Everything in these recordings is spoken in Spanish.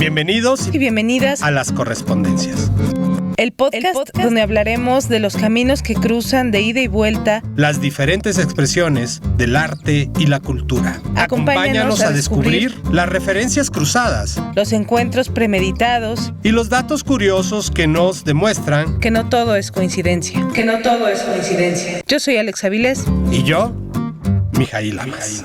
Bienvenidos y bienvenidas a Las Correspondencias. El podcast donde hablaremos de los caminos que cruzan de ida y vuelta las diferentes expresiones del arte y la cultura. Acompáñanos a descubrir las referencias cruzadas, los encuentros premeditados y los datos curiosos que nos demuestran que no todo es coincidencia. Yo soy Alex Avilés. Y yo, Mijail Lamas.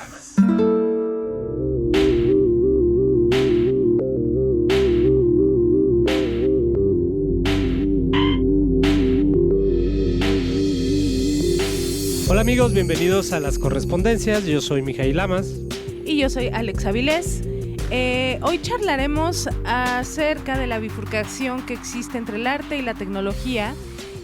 Hola amigos, bienvenidos a Las Correspondencias. Yo soy Mijail Lamas. Y yo soy Alex Avilés. Hoy charlaremos acerca de la bifurcación que existe entre el arte y la tecnología,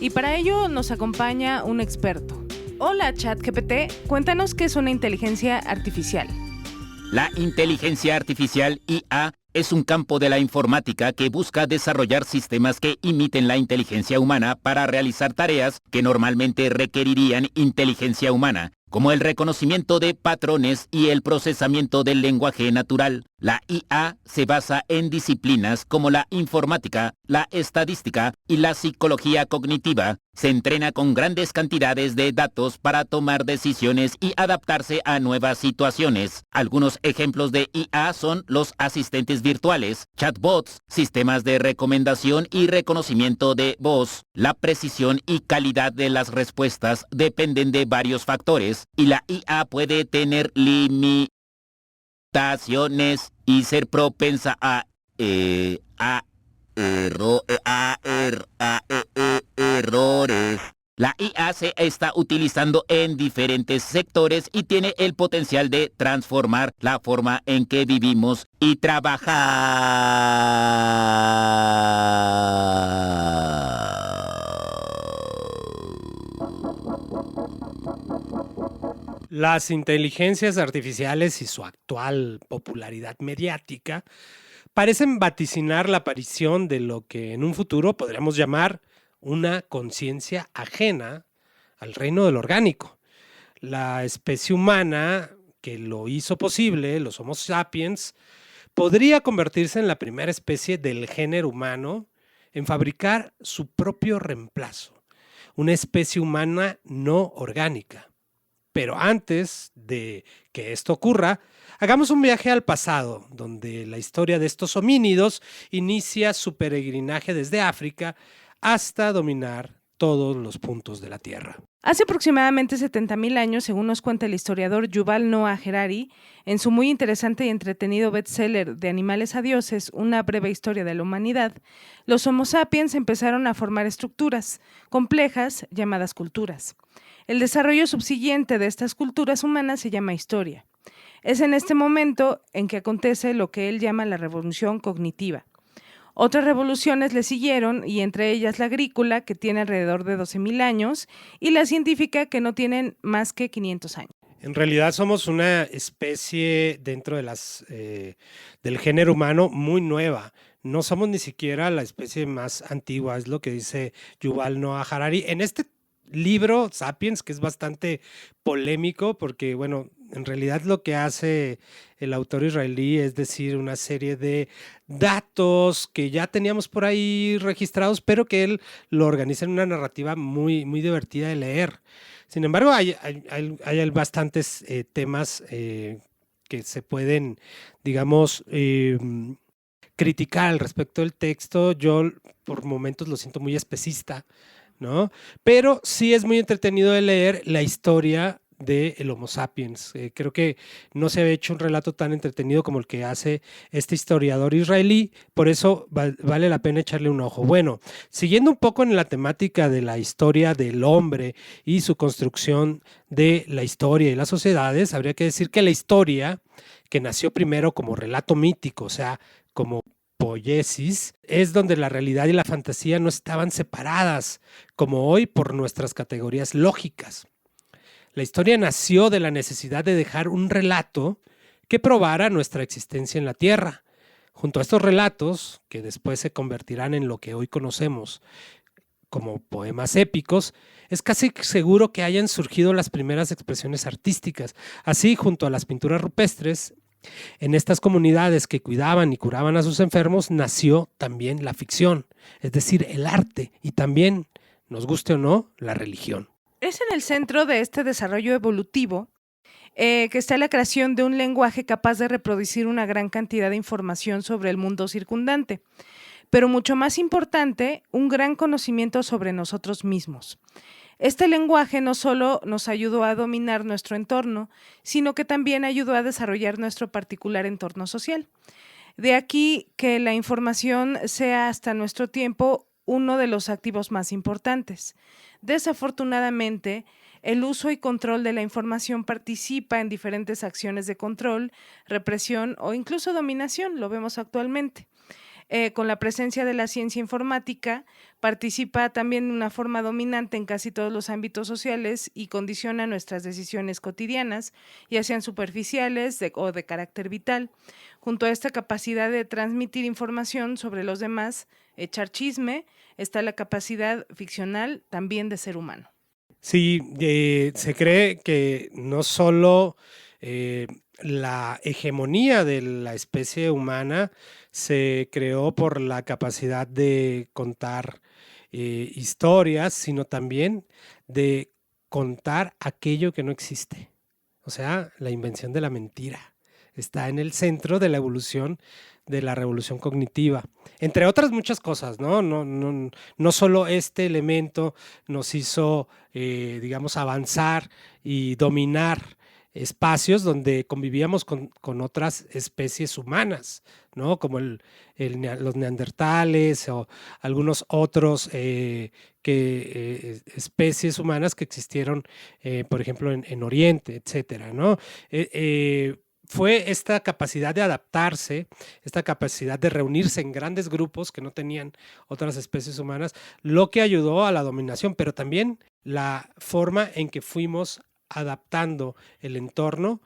y para ello nos acompaña un experto. Hola ChatGPT, cuéntanos qué es una inteligencia artificial. La inteligencia artificial, IA, es un campo de la informática que busca desarrollar sistemas que imiten la inteligencia humana para realizar tareas que normalmente requerirían inteligencia humana, como el reconocimiento de patrones y el procesamiento del lenguaje natural. La IA se basa en disciplinas como la informática, la estadística y la psicología cognitiva. Se entrena con grandes cantidades de datos para tomar decisiones y adaptarse a nuevas situaciones. Algunos ejemplos de IA son los asistentes virtuales, chatbots, sistemas de recomendación y reconocimiento de voz. La precisión y calidad de las respuestas dependen de varios factores, y la IA puede tener limitaciones y ser propensa a errores. La IA se está utilizando en diferentes sectores y tiene el potencial de transformar la forma en que vivimos y trabajamos. Las inteligencias artificiales y su actual popularidad mediática parecen vaticinar la aparición de lo que en un futuro podríamos llamar una conciencia ajena al reino del orgánico. La especie humana que lo hizo posible, los Homo sapiens, podría convertirse en la primera especie del género humano en fabricar su propio reemplazo, una especie humana no orgánica. Pero antes de que esto ocurra, hagamos un viaje al pasado, donde la historia de estos homínidos inicia su peregrinaje desde África hasta dominar todos los puntos de la Tierra. Hace aproximadamente 70,000 años, según nos cuenta el historiador Yuval Noah Harari, en su muy interesante y entretenido bestseller De animales a dioses, una breve historia de la humanidad, los Homo sapiens empezaron a formar estructuras complejas llamadas culturas. El desarrollo subsiguiente de estas culturas humanas se llama historia. Es en este momento en que acontece lo que él llama la revolución cognitiva. Otras revoluciones le siguieron, y entre ellas la agrícola, que tiene alrededor de 12,000 años, y la científica, que no tienen más que 500 años. En realidad somos una especie dentro de del género humano muy nueva. No somos ni siquiera la especie más antigua, es lo que dice Yuval Noah Harari en este libro Sapiens, que es bastante polémico porque, bueno, en realidad lo que hace el autor israelí es decir una serie de datos que ya teníamos por ahí registrados, pero que él lo organiza en una narrativa muy, muy divertida de leer. Sin embargo, hay bastantes temas que se pueden, digamos, criticar al respecto del texto. Yo por momentos lo siento muy especista, ¿no? Pero sí es muy entretenido de leer la historia del Homo sapiens. Creo que no se había hecho un relato tan entretenido como el que hace este historiador israelí, por eso vale la pena echarle un ojo. Bueno, siguiendo un poco en la temática de la historia del hombre y su construcción de la historia y las sociedades, habría que decir que la historia, que nació primero como relato mítico, o sea, como poiesis, es donde la realidad y la fantasía no estaban separadas, como hoy, por nuestras categorías lógicas. La historia nació de la necesidad de dejar un relato que probara nuestra existencia en la Tierra. Junto a estos relatos, que después se convertirán en lo que hoy conocemos como poemas épicos, es casi seguro que hayan surgido las primeras expresiones artísticas. Así, junto a las pinturas rupestres En estas comunidades que cuidaban y curaban a sus enfermos nació también la ficción, es decir, el arte y también, nos guste o no, la religión. Es en el centro de este desarrollo evolutivo que está la creación de un lenguaje capaz de reproducir una gran cantidad de información sobre el mundo circundante, pero mucho más importante, un gran conocimiento sobre nosotros mismos. Este lenguaje no solo nos ayudó a dominar nuestro entorno, sino que también ayudó a desarrollar nuestro particular entorno social. De aquí que la información sea hasta nuestro tiempo uno de los activos más importantes. Desafortunadamente, el uso y control de la información participa en diferentes acciones de control, represión o incluso dominación, lo vemos actualmente. Con la presencia de la ciencia informática, participa también de una forma dominante en casi todos los ámbitos sociales y condiciona nuestras decisiones cotidianas, ya sean superficiales o de carácter vital. Junto a esta capacidad de transmitir información sobre los demás, echar chisme, está la capacidad ficcional también de ser humano. Sí, se cree que no solo la hegemonía de la especie humana se creó por la capacidad de contar historias, sino también de contar aquello que no existe. O sea, la invención de la mentira está en el centro de la evolución de la revolución cognitiva, entre otras muchas cosas, ¿no? No solo este elemento nos hizo, digamos, avanzar y dominar espacios donde convivíamos con otras especies humanas, ¿no? Como los neandertales o algunos otros especies humanas que existieron, por ejemplo, en Oriente, etcétera, ¿no? Fue esta capacidad de adaptarse, esta capacidad de reunirse en grandes grupos que no tenían otras especies humanas, lo que ayudó a la dominación, pero también la forma en que fuimos adaptando el entorno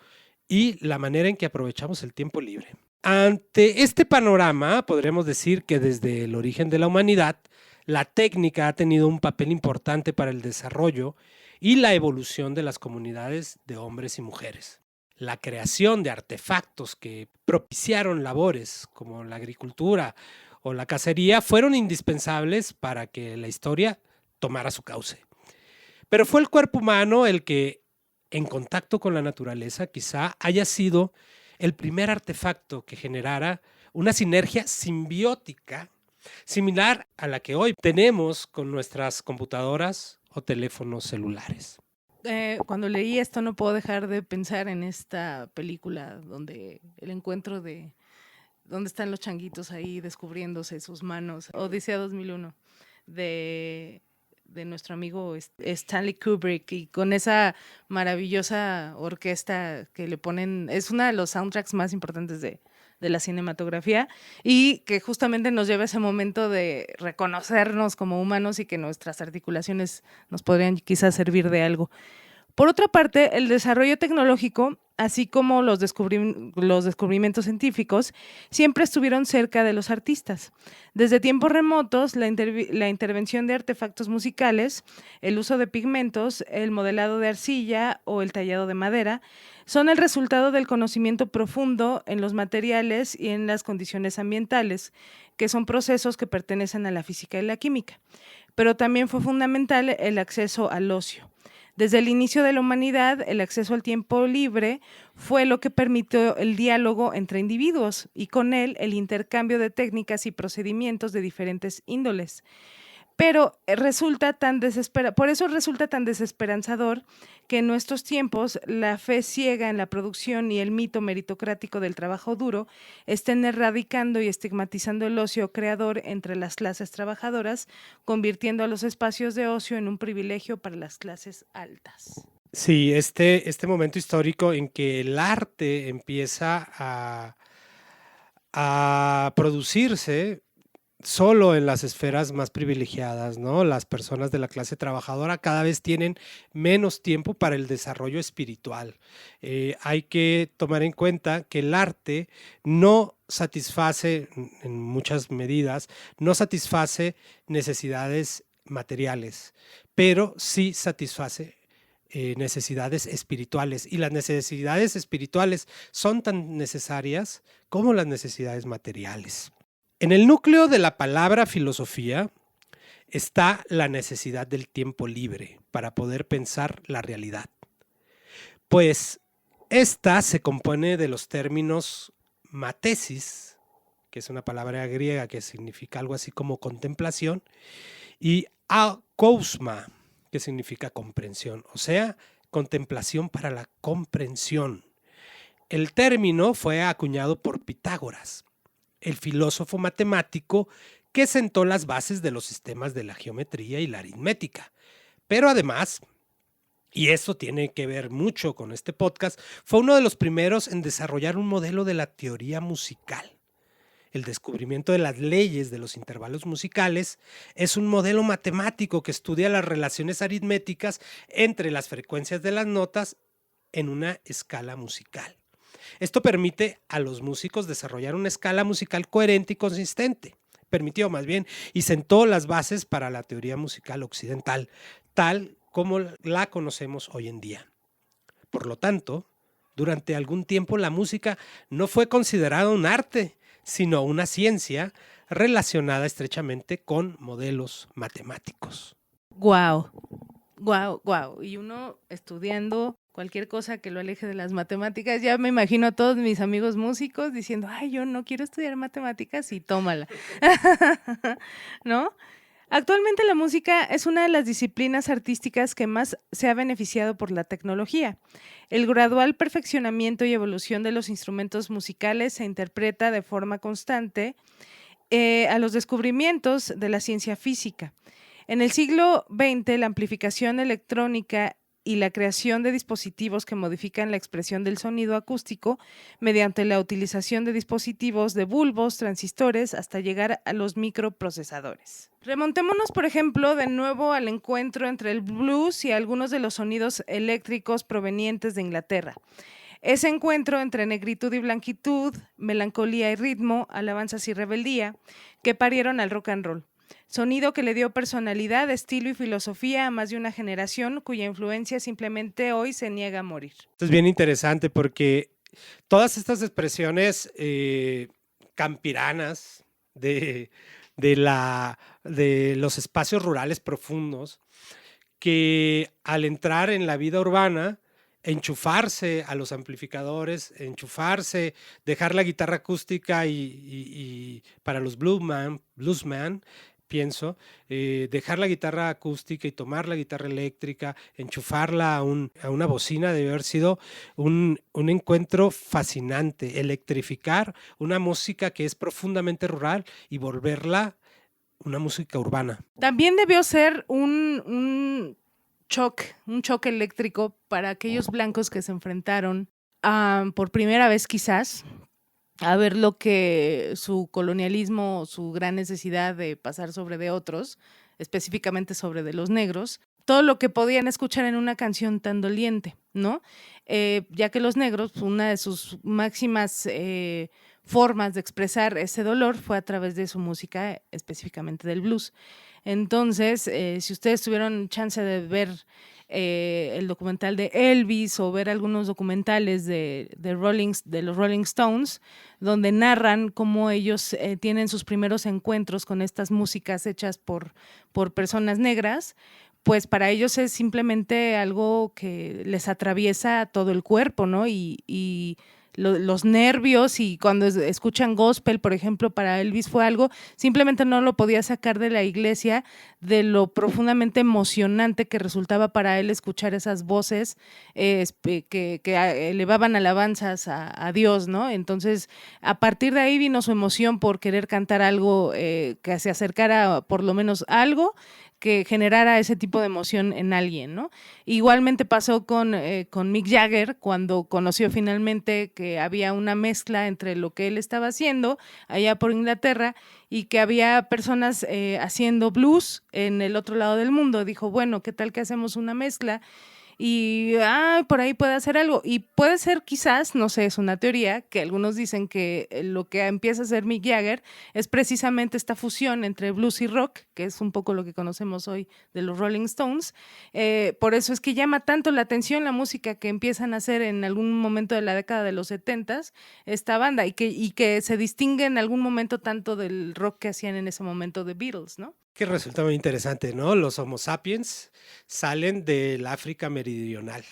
y la manera en que aprovechamos el tiempo libre. Ante este panorama, podremos decir que desde el origen de la humanidad, la técnica ha tenido un papel importante para el desarrollo y la evolución de las comunidades de hombres y mujeres. La creación de artefactos que propiciaron labores como la agricultura o la cacería fueron indispensables para que la historia tomara su cauce. Pero fue el cuerpo humano el que, en contacto con la naturaleza, quizá haya sido el primer artefacto que generara una sinergia simbiótica similar a la que hoy tenemos con nuestras computadoras o teléfonos celulares. Cuando leí esto no puedo dejar de pensar en esta película donde el encuentro de donde están los changuitos ahí descubriéndose sus manos, Odisea 2001, de nuestro amigo Stanley Kubrick, y con esa maravillosa orquesta que le ponen, es uno de los soundtracks más importantes de la cinematografía, y que justamente nos lleva a ese momento de reconocernos como humanos y que nuestras articulaciones nos podrían quizás servir de algo. Por otra parte, el desarrollo tecnológico, así como los descubrimientos científicos, siempre estuvieron cerca de los artistas. Desde tiempos remotos, la intervención de artefactos musicales, el uso de pigmentos, el modelado de arcilla o el tallado de madera son el resultado del conocimiento profundo en los materiales y en las condiciones ambientales, que son procesos que pertenecen a la física y la química. Pero también fue fundamental el acceso al ocio. Desde el inicio de la humanidad, el acceso al tiempo libre fue lo que permitió el diálogo entre individuos y con él el intercambio de técnicas y procedimientos de diferentes índoles. Pero por eso resulta tan desesperanzador que en nuestros tiempos la fe ciega en la producción y el mito meritocrático del trabajo duro estén erradicando y estigmatizando el ocio creador entre las clases trabajadoras, convirtiendo a los espacios de ocio en un privilegio para las clases altas. Sí, este momento histórico en que el arte empieza a producirse solo en las esferas más privilegiadas, ¿no? Las personas de la clase trabajadora cada vez tienen menos tiempo para el desarrollo espiritual. Hay que tomar en cuenta que el arte no satisface, en muchas medidas, no satisface necesidades materiales, pero sí satisface necesidades espirituales. Y las necesidades espirituales son tan necesarias como las necesidades materiales. En el núcleo de la palabra filosofía está la necesidad del tiempo libre para poder pensar la realidad. Pues esta se compone de los términos matesis, que es una palabra griega que significa algo así como contemplación, y akousma, que significa comprensión, o sea, contemplación para la comprensión. El término fue acuñado por Pitágoras, el filósofo matemático que sentó las bases de los sistemas de la geometría y la aritmética. Pero además, y esto tiene que ver mucho con este podcast, fue uno de los primeros en desarrollar un modelo de la teoría musical. El descubrimiento de las leyes de los intervalos musicales es un modelo matemático que estudia las relaciones aritméticas entre las frecuencias de las notas en una escala musical. Esto permite a los músicos desarrollar una escala musical coherente y consistente. Permitió más bien y sentó las bases para la teoría musical occidental, tal como la conocemos hoy en día. Por lo tanto, durante algún tiempo la música no fue considerada un arte, sino una ciencia relacionada estrechamente con modelos matemáticos. Guau, guau, guau. Y uno estudiando cualquier cosa que lo aleje de las matemáticas, ya me imagino a todos mis amigos músicos diciendo, ay, yo no quiero estudiar matemáticas y tómala, ¿no? Actualmente la música es una de las disciplinas artísticas que más se ha beneficiado por la tecnología. El gradual perfeccionamiento y evolución de los instrumentos musicales se interpreta de forma constante a los descubrimientos de la ciencia física. En el siglo XX, la amplificación electrónica y la creación de dispositivos que modifican la expresión del sonido acústico mediante la utilización de dispositivos de bulbos, transistores, hasta llegar a los microprocesadores. Remontémonos, por ejemplo, de nuevo al encuentro entre el blues y algunos de los sonidos eléctricos provenientes de Inglaterra. Ese encuentro entre negritud y blanquitud, melancolía y ritmo, alabanzas y rebeldía, que parieron al rock and roll. Sonido que le dio personalidad, estilo y filosofía a más de una generación cuya influencia simplemente hoy se niega a morir. Esto es bien interesante porque todas estas expresiones campiranas de los espacios rurales profundos, que al entrar en la vida urbana, enchufarse a los amplificadores, enchufarse, dejar la guitarra acústica y para los bluesman, pienso, dejar la guitarra acústica y tomar la guitarra eléctrica, enchufarla a una bocina, debe haber sido un encuentro fascinante, electrificar una música que es profundamente rural y volverla una música urbana. También debió ser un choque eléctrico para aquellos blancos que se enfrentaron por primera vez quizás a ver lo que su colonialismo, su gran necesidad de pasar sobre de otros, específicamente sobre de los negros, todo lo que podían escuchar en una canción tan doliente, ¿no? Ya que los negros, una de sus máximas formas de expresar ese dolor fue a través de su música, específicamente del blues. Entonces, si ustedes tuvieron chance de ver el documental de Elvis o ver algunos documentales de los Rolling Stones, donde narran cómo ellos tienen sus primeros encuentros con estas músicas hechas por personas negras, pues para ellos es simplemente algo que les atraviesa todo el cuerpo, ¿no? Y los nervios, y cuando escuchan gospel, por ejemplo, para Elvis fue algo, simplemente no lo podía sacar de la iglesia, de lo profundamente emocionante que resultaba para él escuchar esas voces que elevaban alabanzas a Dios, ¿no? Entonces, a partir de ahí vino su emoción por querer cantar algo que se acercara por lo menos a algo que generara ese tipo de emoción en alguien, ¿no? Igualmente pasó con Mick Jagger cuando conoció finalmente que había una mezcla entre lo que él estaba haciendo allá por Inglaterra y que había personas haciendo blues en el otro lado del mundo. Dijo, bueno, ¿qué tal que hacemos una mezcla? y por ahí puede hacer algo. Y puede ser quizás, no sé, es una teoría, que algunos dicen que lo que empieza a hacer Mick Jagger es precisamente esta fusión entre blues y rock, que es un poco lo que conocemos hoy de los Rolling Stones. Por eso es que llama tanto la atención la música que empiezan a hacer en algún momento de la década de los 70s esta banda, y que se distingue en algún momento tanto del rock que hacían en ese momento de Beatles, ¿no? Que resulta muy interesante, ¿no? Los Homo sapiens salen del África meridional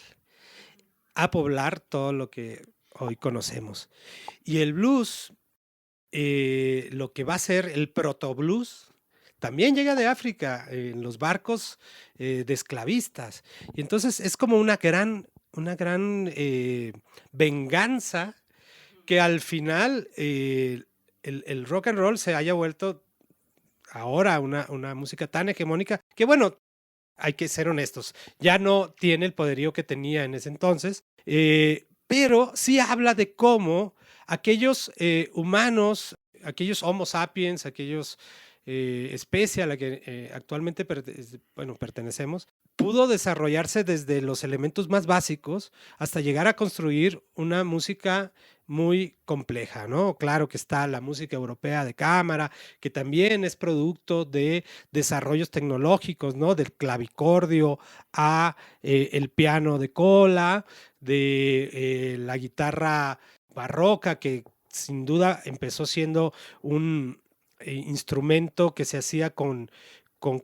a poblar todo lo que hoy conocemos. Y el blues, lo que va a ser el proto-blues, también llega de África, en los barcos de esclavistas. Y entonces es como una gran venganza que al final el rock and roll se haya vuelto ahora una música tan hegemónica que, bueno, hay que ser honestos, ya no tiene el poderío que tenía en ese entonces, pero sí habla de cómo aquellos humanos, aquellos Homo sapiens, aquellos especie a la que actualmente pertenecemos, pudo desarrollarse desde los elementos más básicos hasta llegar a construir una música muy compleja, ¿no? Claro que está la música europea de cámara, que también es producto de desarrollos tecnológicos, ¿no? Del clavicordio a el piano de cola, de la guitarra barroca, que sin duda empezó siendo un instrumento que se hacía con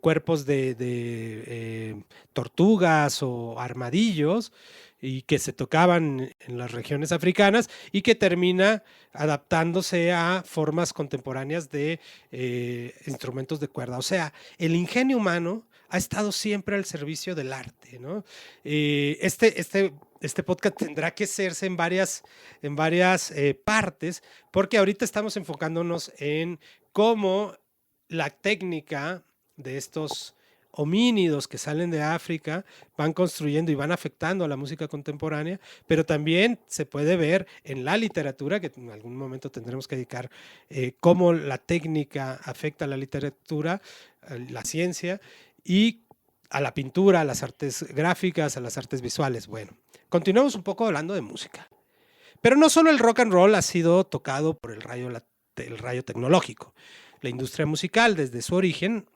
cuerpos de tortugas o armadillos y que se tocaban en las regiones africanas y que termina adaptándose a formas contemporáneas de instrumentos de cuerda. O sea, el ingenio humano ha estado siempre al servicio del arte, ¿no? Este podcast tendrá que hacerse en varias partes, porque ahorita estamos enfocándonos en cómo la técnica de estos homínidos que salen de África van construyendo y van afectando a la música contemporánea, pero también se puede ver en la literatura, que en algún momento tendremos que dedicar cómo la técnica afecta a la literatura, a la ciencia y a la pintura, a las artes gráficas, a las artes visuales. Bueno, continuamos un poco hablando de música. Pero no solo el rock and roll ha sido tocado por el rayo tecnológico. La industria musical, desde su origen,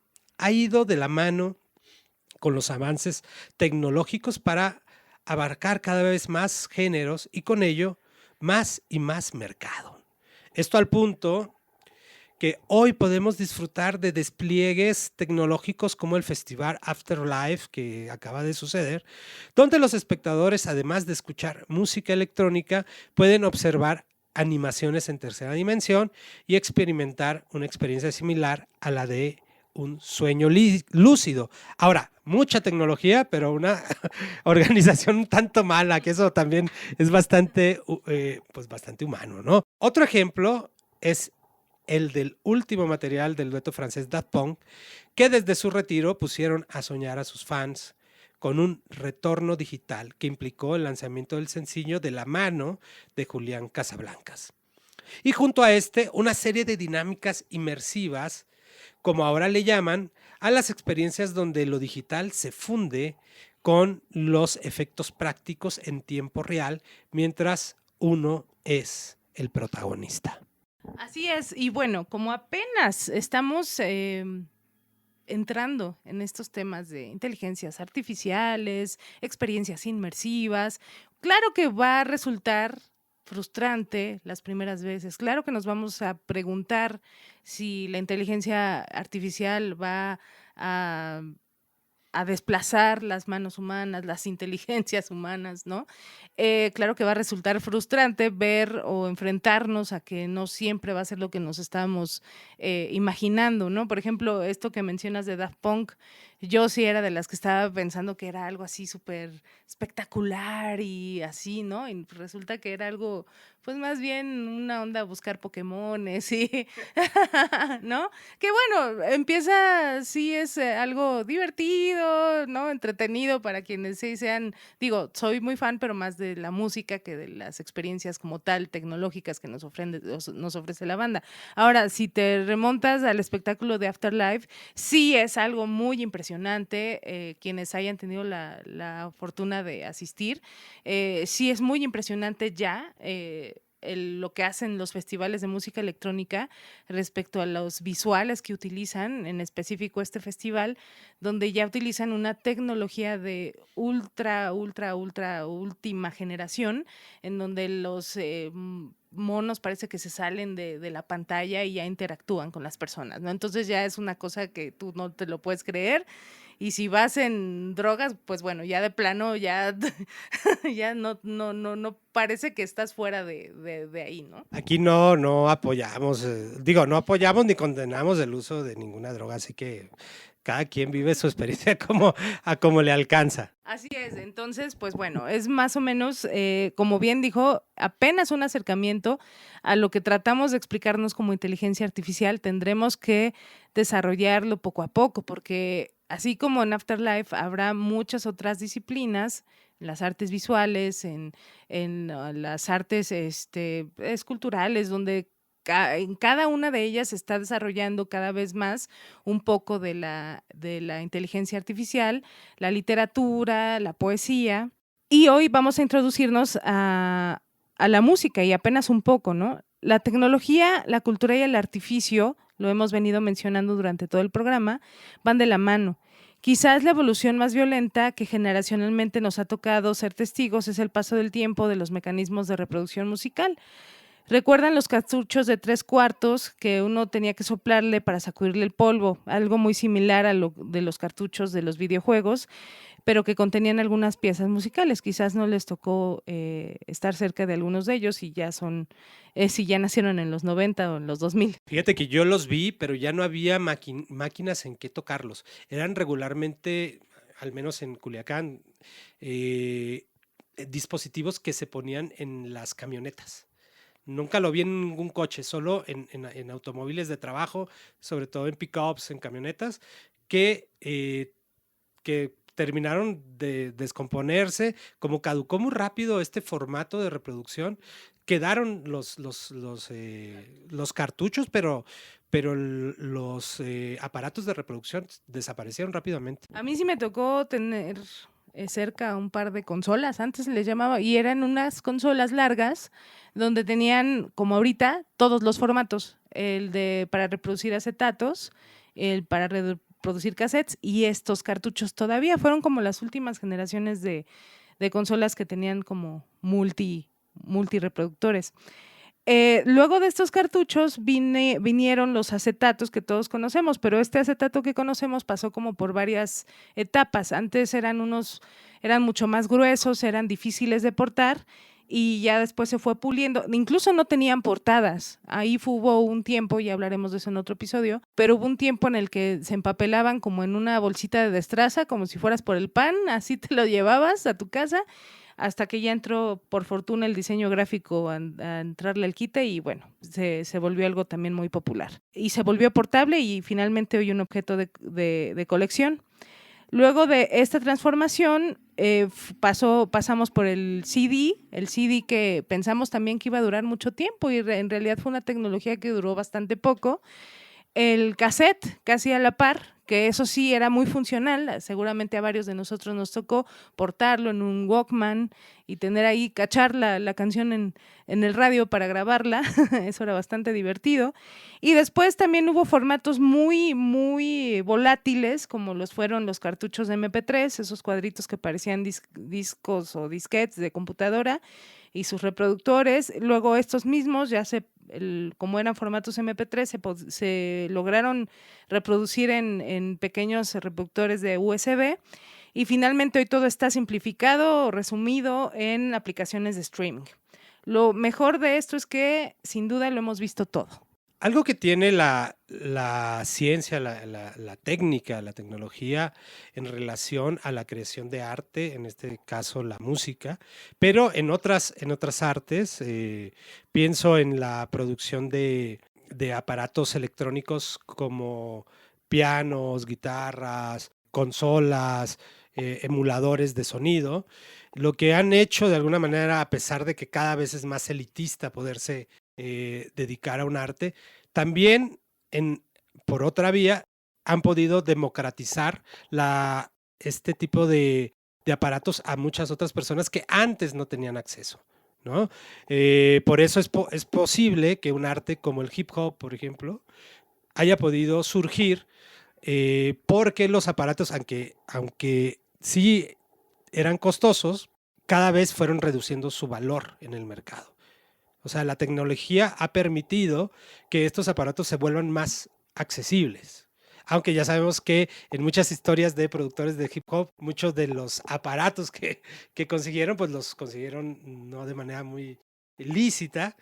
ha ido de la mano con los avances tecnológicos para abarcar cada vez más géneros y con ello más y más mercado. Esto al punto que hoy podemos disfrutar de despliegues tecnológicos como el Festival Afterlife que acaba de suceder, donde los espectadores, además de escuchar música electrónica, pueden observar animaciones en tercera dimensión y experimentar una experiencia similar a la de un sueño lúcido. Ahora, mucha tecnología, pero una organización un tanto mala, que eso también es bastante humano, ¿no? Otro ejemplo es el del último material del dueto francés Daft Punk, que desde su retiro pusieron a soñar a sus fans con un retorno digital que implicó el lanzamiento del sencillo de la mano de Julián Casablancas. Y junto a una serie de dinámicas inmersivas, como ahora le llaman, a las experiencias donde lo digital se funde con los efectos prácticos en tiempo real, mientras uno es el protagonista. Así es, y bueno, como apenas estamos entrando en estos temas de inteligencias artificiales, experiencias inmersivas, claro que va a resultar frustrante las primeras veces. Claro que nos vamos a preguntar si la inteligencia artificial va a desplazar las manos humanas, las inteligencias humanas, ¿no? Claro que va a resultar frustrante ver o enfrentarnos a que no siempre va a ser lo que nos estamos imaginando, ¿no? Por ejemplo, esto que mencionas de Daft Punk, yo sí era de las que estaba pensando que era algo así súper espectacular y así, ¿no? Y resulta que era algo, pues más bien una onda a buscar Pokémones y, ¿no? Que bueno, empieza, sí es algo divertido, ¿no? Entretenido para quienes sí sean, digo, soy muy fan, pero más de la música que de las experiencias como tal, tecnológicas que nos ofrece la banda. Ahora, si te remontas al espectáculo de Afterlife, sí es algo muy impresionante impresionante. Quienes hayan tenido la fortuna de asistir, sí es muy impresionante ya. Lo que hacen los festivales de música electrónica respecto a los visuales que utilizan, en específico este festival, donde ya utilizan una tecnología de ultra última generación, en donde los monos parece que se salen de la pantalla y ya interactúan con las personas, ¿no? Entonces ya es una cosa que tú no te lo puedes creer. Y si vas en drogas, pues bueno, ya de plano, ya no parece que estás fuera de ahí, ¿no? Aquí no apoyamos, no apoyamos ni condenamos el uso de ninguna droga, así que cada quien vive su experiencia a como le alcanza. Así es, entonces, pues bueno, es más o menos, como bien dijo, apenas un acercamiento a lo que tratamos de explicarnos como inteligencia artificial. Tendremos que desarrollarlo poco a poco, porque así como en Afterlife habrá muchas otras disciplinas, las artes visuales, en las artes esculturales, donde en cada una de ellas se está desarrollando cada vez más un poco de la inteligencia artificial, la literatura, la poesía. Y hoy vamos a introducirnos a la música y apenas un poco, ¿no? La tecnología, la cultura y el artificio, lo hemos venido mencionando durante todo el programa, van de la mano. Quizás la evolución más violenta que generacionalmente nos ha tocado ser testigos es el paso del tiempo de los mecanismos de reproducción musical. ¿Recuerdan los cartuchos de 3/4 que uno tenía que soplarle para sacudirle el polvo? Algo muy similar a lo de los cartuchos de los videojuegos, pero que contenían algunas piezas musicales. Quizás no les tocó estar cerca de algunos de ellos y ya si ya nacieron en los 90 o en los 2000. Fíjate que yo los vi, pero ya no había máquinas en que tocarlos. Eran regularmente, al menos en Culiacán, dispositivos que se ponían en las camionetas. Nunca lo vi en ningún coche, solo en automóviles de trabajo, sobre todo en pickups, en camionetas, que terminaron de descomponerse, como caducó muy rápido este formato de reproducción, quedaron los cartuchos, pero los aparatos de reproducción desaparecieron rápidamente. A mí sí me tocó tener cerca un par de consolas, antes les llamaba, y eran unas consolas largas donde tenían, como ahorita, todos los formatos, para reproducir acetatos, el para reproducir cassettes y estos cartuchos todavía. Fueron como las últimas generaciones de consolas que tenían como multi reproductores. Luego de estos cartuchos vinieron los acetatos que todos conocemos, pero este acetato que conocemos pasó como por varias etapas. Antes eran mucho más gruesos, eran difíciles de portar y ya después se fue puliendo. Incluso no tenían portadas. Ahí hubo un tiempo, y hablaremos de eso en otro episodio, pero hubo un tiempo en el que se empapelaban como en una bolsita de destraza, como si fueras por el pan, así te lo llevabas a tu casa, hasta que ya entró, por fortuna, el diseño gráfico a entrarle al quite y bueno, se volvió algo también muy popular. Y se volvió portable y finalmente hoy un objeto de colección. Luego de esta transformación pasamos por el CD que pensamos también que iba a durar mucho tiempo y en realidad fue una tecnología que duró bastante poco. El cassette, casi a la par, que eso sí era muy funcional, seguramente a varios de nosotros nos tocó portarlo en un Walkman y tener ahí, cachar la canción en el radio para grabarla, eso era bastante divertido. Y después también hubo formatos muy, muy volátiles, como los fueron los cartuchos de MP3, esos cuadritos que parecían discos o disquetes de computadora, y sus reproductores. Luego estos mismos, como eran formatos MP3, se lograron reproducir en pequeños reproductores de USB. Y finalmente hoy todo está simplificado o resumido en aplicaciones de streaming. Lo mejor de esto es que sin duda lo hemos visto todo. Algo que tiene la ciencia, la técnica, la tecnología en relación a la creación de arte, en este caso la música, pero en otras artes, pienso en la producción de aparatos electrónicos como pianos, guitarras, consolas, emuladores de sonido, lo que han hecho de alguna manera, a pesar de que cada vez es más elitista poderse dedicar a un arte, también por otra vía han podido democratizar este tipo de aparatos a muchas otras personas que antes no tenían acceso, ¿no? Por eso es posible que un arte como el hip hop, por ejemplo, haya podido surgir porque los aparatos, aunque sí eran costosos, cada vez fueron reduciendo su valor en el mercado. O sea, la tecnología ha permitido que estos aparatos se vuelvan más accesibles. Aunque ya sabemos que en muchas historias de productores de hip hop, muchos de los aparatos que consiguieron, pues los consiguieron no de manera muy lícita.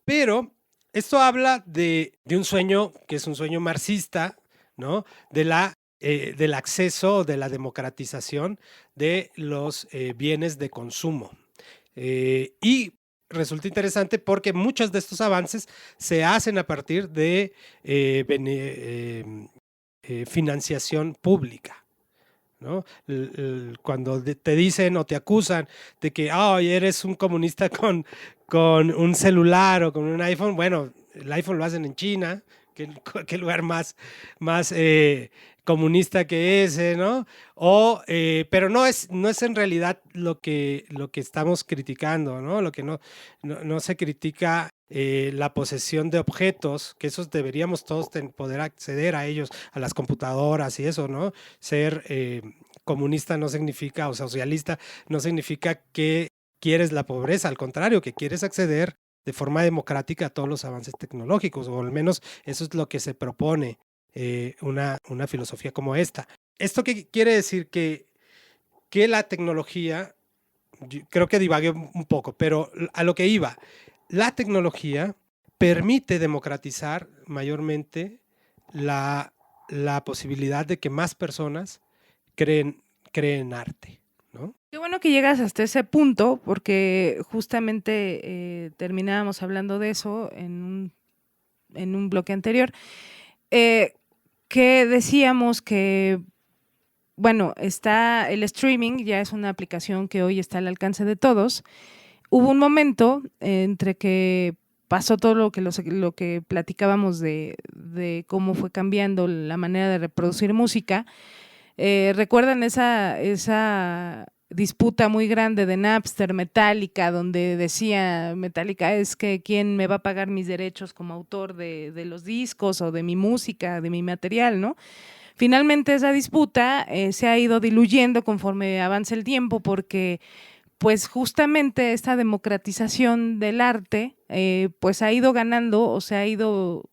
Pero esto habla de un sueño que es un sueño marxista, ¿no? Del acceso, de la democratización de los bienes de consumo. Y resulta interesante porque muchos de estos avances se hacen a partir de financiación pública, ¿no? Cuando te dicen o te acusan de que eres un comunista con un celular o con un iPhone, bueno, el iPhone lo hacen en China, qué lugar más comunista que ese, ¿no? Pero no es en realidad lo que estamos criticando, ¿no? Lo que no se critica la posesión de objetos, que esos deberíamos todos poder acceder a ellos, a las computadoras y eso, ¿no? Ser comunista no significa, o socialista no significa que quieres la pobreza, al contrario, que quieres acceder de forma democrática a todos los avances tecnológicos, o al menos eso es lo que se propone una filosofía como esta. ¿Esto qué quiere decir? Que la tecnología, creo que divagué un poco, pero a lo que iba, la tecnología permite democratizar mayormente la posibilidad de que más personas creen arte, ¿no? Qué bueno que llegas hasta ese punto, porque justamente terminábamos hablando de eso en un bloque anterior, que decíamos que, bueno, está el streaming, ya es una aplicación que hoy está al alcance de todos. Hubo un momento entre que pasó todo lo que platicábamos de cómo fue cambiando la manera de reproducir música. ¿Recuerdan esa disputa muy grande de Napster, Metallica, donde decía Metallica es que quién me va a pagar mis derechos como autor de los discos o de mi música, de mi material, ¿no? Finalmente esa disputa se ha ido diluyendo conforme avanza el tiempo, porque pues justamente esta democratización del arte pues ha ido ganando, o se ha ido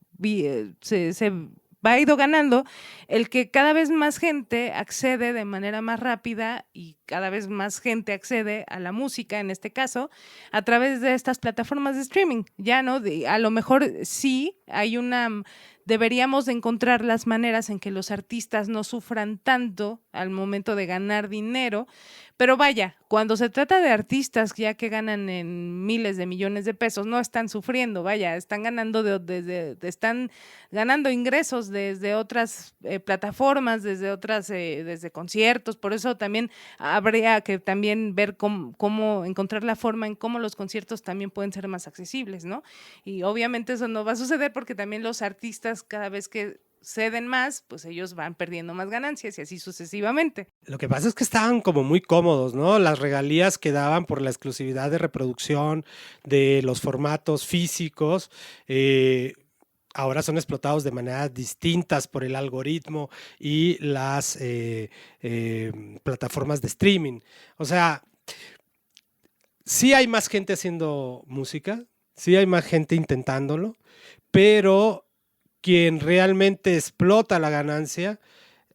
ha ido ganando el que cada vez más gente accede de manera más rápida y cada vez más gente accede a la música, en este caso, a través de estas plataformas de streaming. Ya, ¿no? A lo mejor sí hay deberíamos de encontrar las maneras en que los artistas no sufran tanto al momento de ganar dinero, pero vaya, cuando se trata de artistas ya que ganan en miles de millones de pesos, no están sufriendo, vaya, están ganando están ganando ingresos desde otras plataformas, desde conciertos. Por eso también habría que también ver cómo encontrar la forma en cómo los conciertos también pueden ser más accesibles, ¿no? Y obviamente eso no va a suceder porque también los artistas, cada vez que ceden más, pues ellos van perdiendo más ganancias y así sucesivamente. Lo que pasa es que estaban como muy cómodos, ¿no? Las regalías que daban por la exclusividad de reproducción de los formatos físicos, ahora son explotados de maneras distintas por el algoritmo y las plataformas de streaming. O sea, sí hay más gente haciendo música, sí hay más gente intentándolo, pero quien realmente explota la ganancia,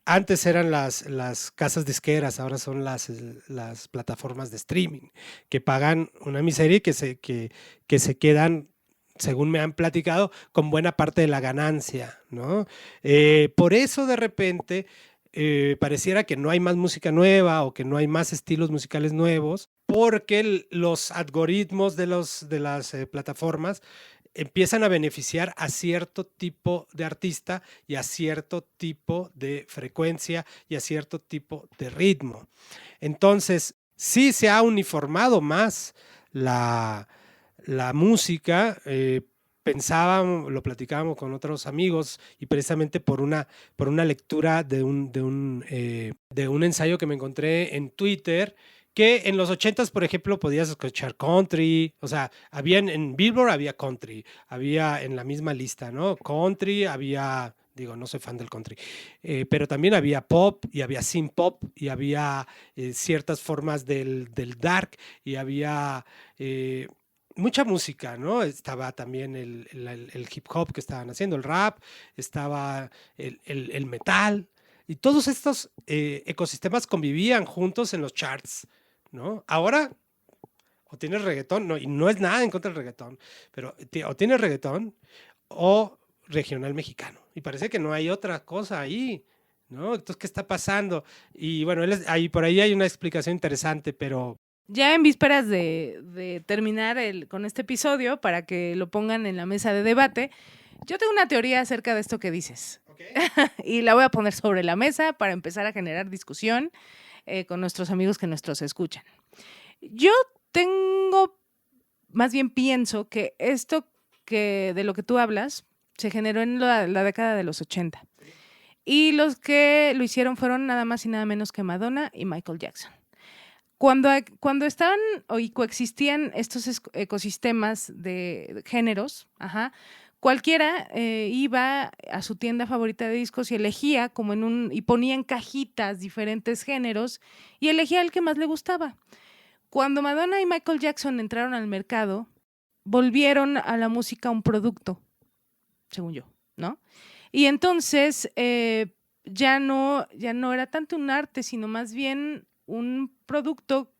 antes eran las casas disqueras, ahora son las plataformas de streaming, que pagan una miseria y que se quedan, según me han platicado, con buena parte de la ganancia, ¿no? Por eso de repente pareciera que no hay más música nueva o que no hay más estilos musicales nuevos, porque los algoritmos de las plataformas empiezan a beneficiar a cierto tipo de artista y a cierto tipo de frecuencia y a cierto tipo de ritmo. Entonces, sí se ha uniformado más la música, pensábamos, lo platicábamos con otros amigos y precisamente por una lectura de un ensayo que me encontré en Twitter, que en los 80s, por ejemplo, podías escuchar country, o sea, en Billboard había country, había en la misma lista, ¿no? Country, había, digo, no soy fan del country, pero también había pop y había synth pop y había ciertas formas del dark y había mucha música, ¿no? Estaba también el hip hop que estaban haciendo, el rap, estaba el metal, y todos estos ecosistemas convivían juntos en los charts, ¿no? Ahora, o tienes reggaetón, no, y no es nada en contra del reggaetón, pero o tienes reggaetón o regional mexicano, y parece que no hay otra cosa ahí, ¿no? Entonces, ¿qué está pasando? Y bueno, ahí, por ahí hay una explicación interesante, pero Ya en vísperas de terminar con este episodio, para que lo pongan en la mesa de debate, yo tengo una teoría acerca de esto que dices. okay. Y la voy a poner sobre la mesa para empezar a generar discusión con nuestros amigos que nos escuchan. Yo más bien pienso que esto de lo que tú hablas se generó en la década de los 80. Y los que lo hicieron fueron nada más y nada menos que Madonna y Michael Jackson. Cuando estaban y coexistían estos ecosistemas de géneros, cualquiera iba a su tienda favorita de discos y elegía y ponía en cajitas diferentes géneros y elegía el que más le gustaba. Cuando Madonna y Michael Jackson entraron al mercado, volvieron a la música un producto, según yo, ¿no? Y entonces ya no era tanto un arte, sino más bien un producto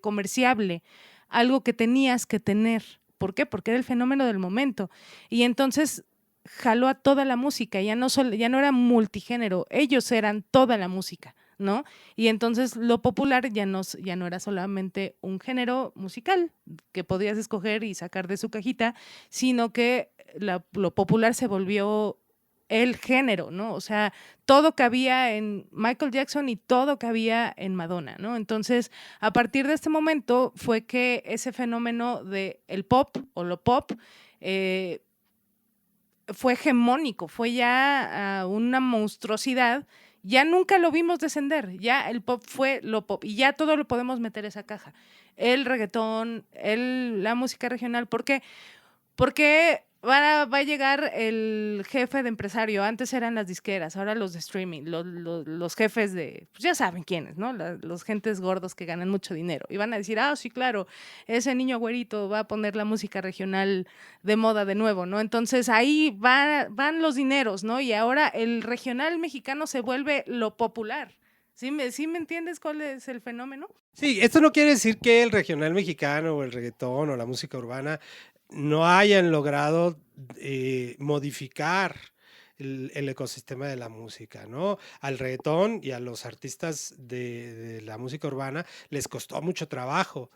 comerciable, algo que tenías que tener. ¿Por qué? Porque era el fenómeno del momento. Y entonces jaló a toda la música, ya no era multigénero, ellos eran toda la música, ¿no? Y entonces lo popular ya no era solamente un género musical que podías escoger y sacar de su cajita, sino que lo popular se volvió el género, ¿no? O sea, todo cabía en Michael Jackson y todo cabía en Madonna, ¿no? Entonces, a partir de este momento fue que ese fenómeno de el pop o lo pop fue hegemónico, fue ya una monstruosidad. Ya nunca lo vimos descender, ya el pop fue lo pop y ya todo lo podemos meter en esa caja. El reggaetón, la música regional, ¿por qué? Porque va a llegar el jefe de empresario. Antes eran las disqueras, ahora los de streaming, los jefes de, pues ya saben quiénes, ¿no? Los gentes gordos que ganan mucho dinero. Y van a decir, sí, claro, ese niño güerito va a poner la música regional de moda de nuevo, ¿no? Entonces ahí van los dineros, ¿no? Y ahora el regional mexicano se vuelve lo popular. ¿Sí me entiendes cuál es el fenómeno? Sí, esto no quiere decir que el regional mexicano o el reggaetón o la música urbana no hayan logrado modificar el ecosistema de la música, ¿no? Al reggaetón y a los artistas de la música urbana les costó mucho trabajo,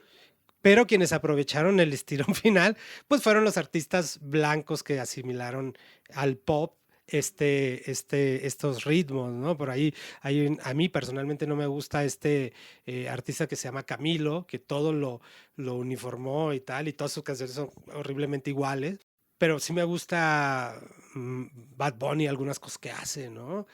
pero quienes aprovecharon el estirón final, pues fueron los artistas blancos que asimilaron al pop estos ritmos, ¿no? Por ahí a mí personalmente no me gusta artista que se llama Camilo, que todo lo uniformó y tal, y todas sus canciones son horriblemente iguales, pero sí me gusta Bad Bunny, algunas cosas que hace, ¿no?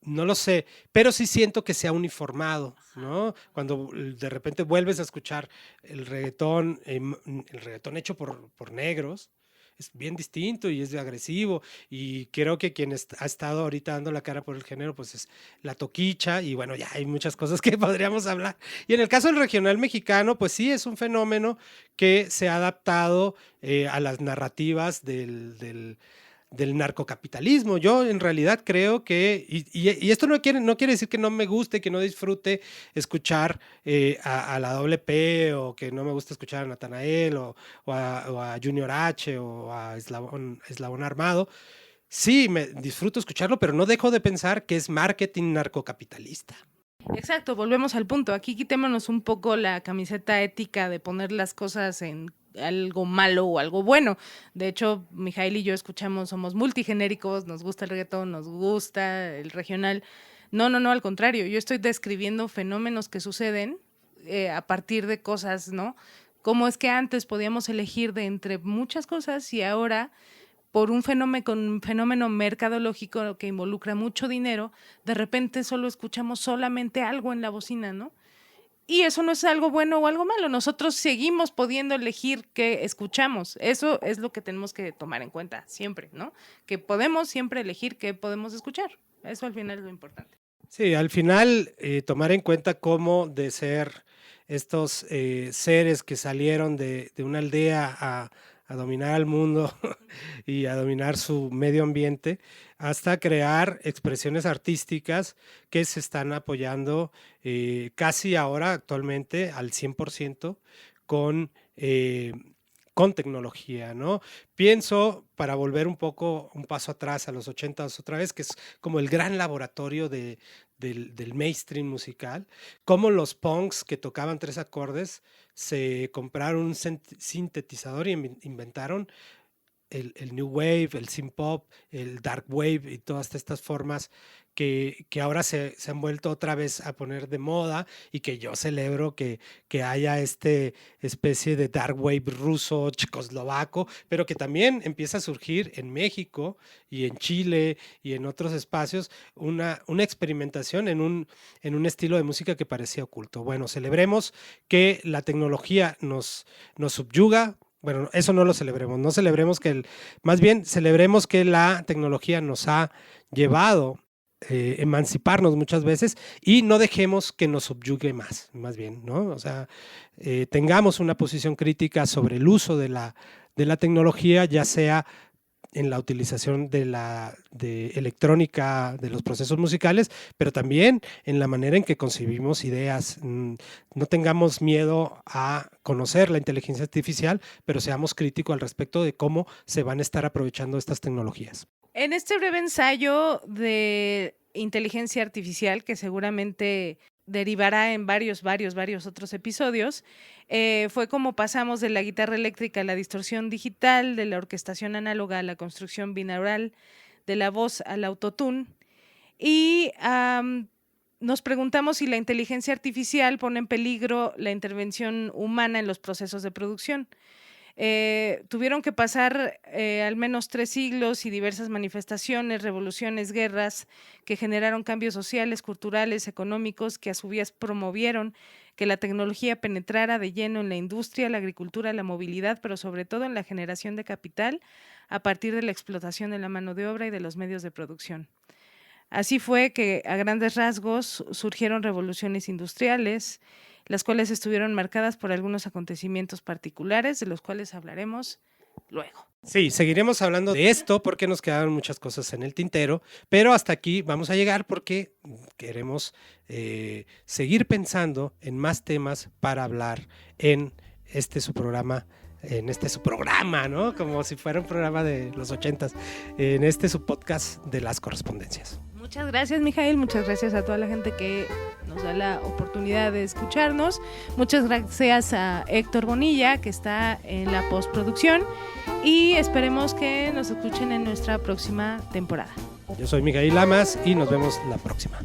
No lo sé, pero sí siento que se ha uniformado, ¿no? Cuando de repente vuelves a escuchar el reggaetón hecho por negros, es bien distinto y es agresivo, y creo que quien ha estado ahorita dando la cara por el género pues es La Toquicha, y bueno, ya hay muchas cosas que podríamos hablar. Y en el caso del regional mexicano, pues sí, es un fenómeno que se ha adaptado a las narrativas del narcocapitalismo. Yo en realidad creo que, y esto no quiere decir que no me guste, que no disfrute escuchar a la WP, o que no me gusta escuchar a Natanael o a Junior H o a Eslabón Armado. Sí, me disfruto escucharlo, pero no dejo de pensar que es marketing narcocapitalista. Exacto, volvemos al punto. Aquí quitémonos un poco la camiseta ética de poner las cosas en algo malo o algo bueno. De hecho, Mijail y yo somos multigenéricos, nos gusta el reggaetón, nos gusta el regional. No, al contrario, yo estoy describiendo fenómenos que suceden a partir de cosas, ¿no? cómo es que antes podíamos elegir de entre muchas cosas y ahora, por un fenómeno mercadológico que involucra mucho dinero, de repente solo escuchamos solamente algo en la bocina, ¿no? Y eso no es algo bueno o algo malo. Nosotros seguimos pudiendo elegir qué escuchamos. Eso es lo que tenemos que tomar en cuenta siempre, ¿no? Que podemos siempre elegir qué podemos escuchar. Eso al final es lo importante. Sí, al final tomar en cuenta cómo de ser estos seres que salieron de una aldea a dominar al mundo y a dominar su medio ambiente, hasta crear expresiones artísticas que se están apoyando casi ahora actualmente al 100% con, con tecnología, ¿no? Pienso, para volver un paso atrás a los 80s otra vez, que es como el gran laboratorio del mainstream musical, como los punks que tocaban 3 acordes se compraron un sintetizador y inventaron el New Wave, el Synth Pop, el Dark Wave y todas estas formas que ahora se han vuelto otra vez a poner de moda, y que yo celebro que haya especie de Dark Wave ruso, checoslovaco, pero que también empieza a surgir en México y en Chile y en otros espacios una experimentación en un estilo de música que parecía oculto. Bueno, celebremos que la tecnología nos subyuga. Bueno, eso no lo celebremos, no celebremos más bien celebremos que la tecnología nos ha llevado emanciparnos muchas veces, y no dejemos que nos subyugue más bien, ¿no? O sea, tengamos una posición crítica sobre el uso de la tecnología, ya sea en la utilización de electrónica de los procesos musicales, pero también en la manera en que concebimos ideas. No tengamos miedo a conocer la inteligencia artificial, pero seamos críticos al respecto de cómo se van a estar aprovechando estas tecnologías. En este breve ensayo de inteligencia artificial, que seguramente derivará en varios otros episodios, fue como pasamos de la guitarra eléctrica a la distorsión digital, de la orquestación análoga a la construcción binaural, de la voz al autotune, y nos preguntamos si la inteligencia artificial pone en peligro la intervención humana en los procesos de producción. Tuvieron que pasar al menos 3 siglos y diversas manifestaciones, revoluciones, guerras que generaron cambios sociales, culturales, económicos, que a su vez promovieron que la tecnología penetrara de lleno en la industria, la agricultura, la movilidad, pero sobre todo en la generación de capital a partir de la explotación de la mano de obra y de los medios de producción. Así fue que a grandes rasgos surgieron revoluciones industriales, las cuales estuvieron marcadas por algunos acontecimientos particulares, de los cuales hablaremos luego. Sí, seguiremos hablando de esto porque nos quedaron muchas cosas en el tintero, pero hasta aquí vamos a llegar porque queremos seguir pensando en más temas para hablar en su programa, ¿no? Como si fuera un programa de los 80s, en su podcast de las correspondencias. Muchas gracias, Mijail. Muchas gracias a toda la gente que nos da la oportunidad de escucharnos. Muchas gracias a Héctor Bonilla, que está en la postproducción, y esperemos que nos escuchen en nuestra próxima temporada. Yo soy Mijail Lamas y nos vemos la próxima.